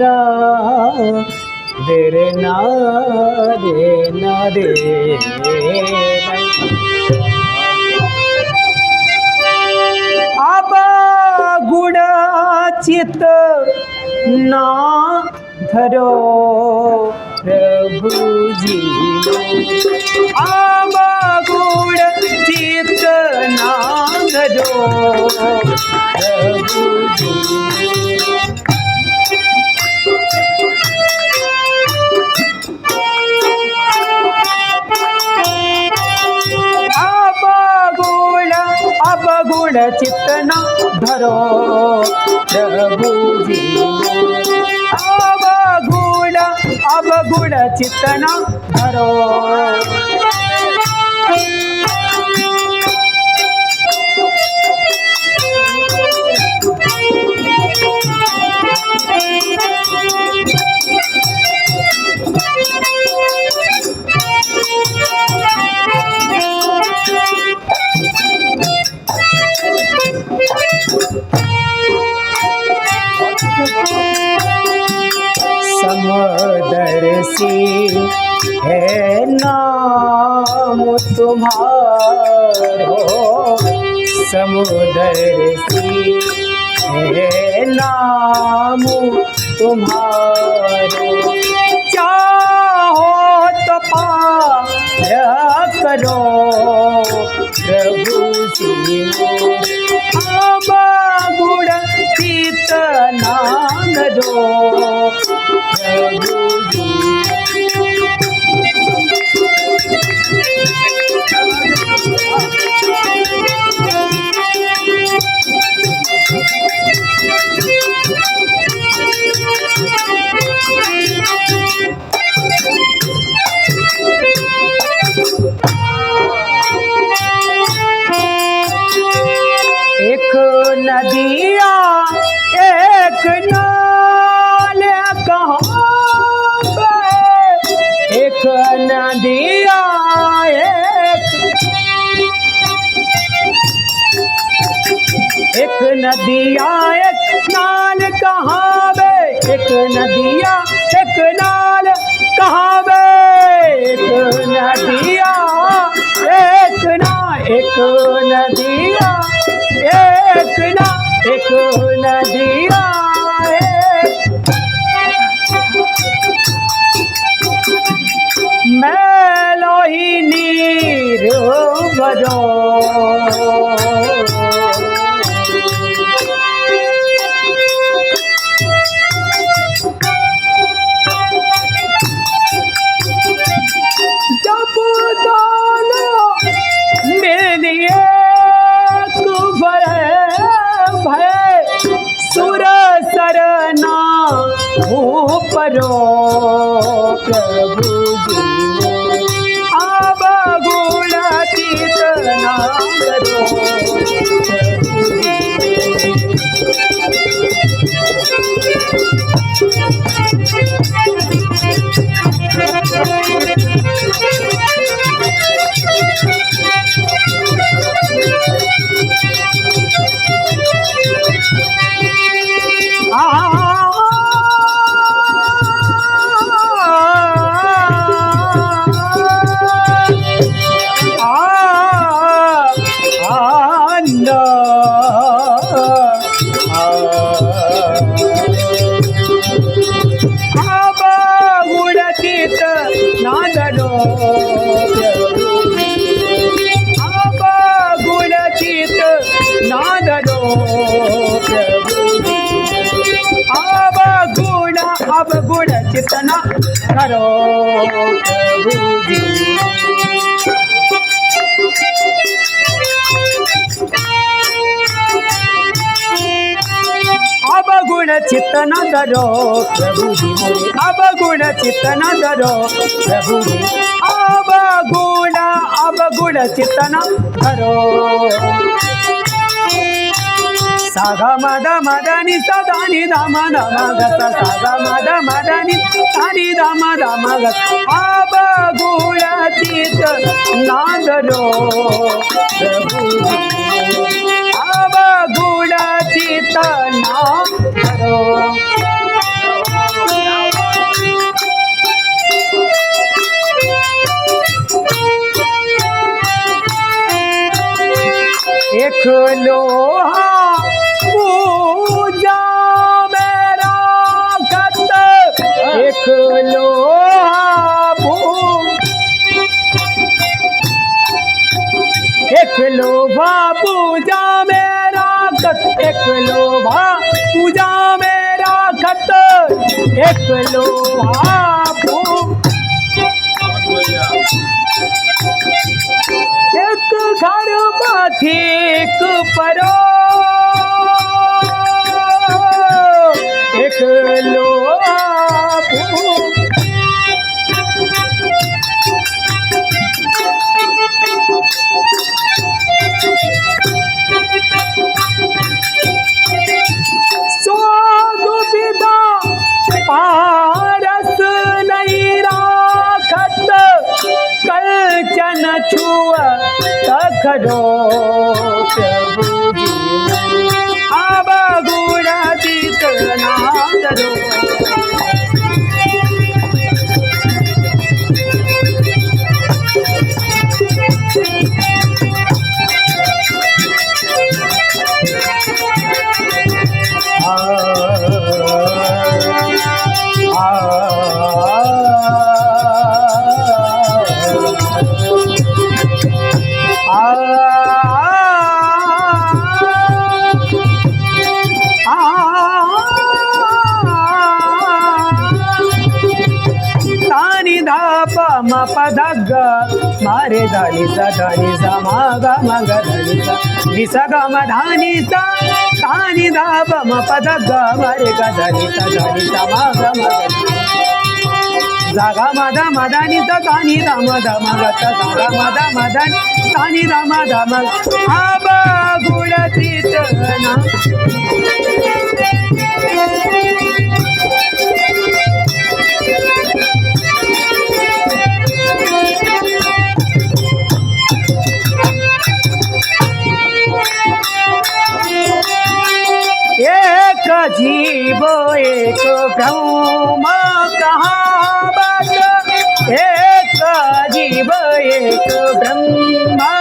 ना दे रे ना दे ना दे आबा गुड चित ना धरो प्रभु जी आबा गुड चित ना धरो प्रभु जी गुण चितना धरो प्रभु जी अब गुण चितना धरो समदर्शी है नाम तुम्हारो समुदर्शी है नाम तुम्हारो चाहो तो पार करो प्रभु जी अब गुण चित नाम दो प्रभु जी एक नदिया एक नाल कहाँ एक नदिया एक नदिया एक नाल कहाँ बे एक नदिया एक नाल कहाँ बे एक नदिया एक ना एक नदिया एक ना एक नदिया मैलो ही नीर भरो जब दोनों मिलिए भय सुर सरना परो प्रभु जी अब गुण चितना करो अब गुण चितना करो प्रभु जी अब गुण चितना करो प्रभु जी अब गुण चितना करो प्रभु जी अब गुण चितना करो सागा मदा मदनी सदानी दाम दाम गत सागा मदा मदनी सानी दाम दाम गत अब गुण चित नादरो प्रभु अब गुण चित नादरो लोभा पूजा में राखत एक लोभा पूजा में राखत एक लोभा एक घर बाथिक परो एक लोभा पारस नहीं राखत कलचन छुअ तखरो प्रभु जी अब गुण दीत नादरो म पदग मारे धानी सा मा ग म ग धनी सा नि सा ग म धानी सा धानी धा प म पदग मारे ग धनी सा मा ग म ग जा ग म ध म धानी सा धानी ध म ध म ग सा ग म ध म धानी धानी ध म ध म अब गुण तीत ना एक जीव एक ब्रह्म कहावत एक जीव एक ब्रह्म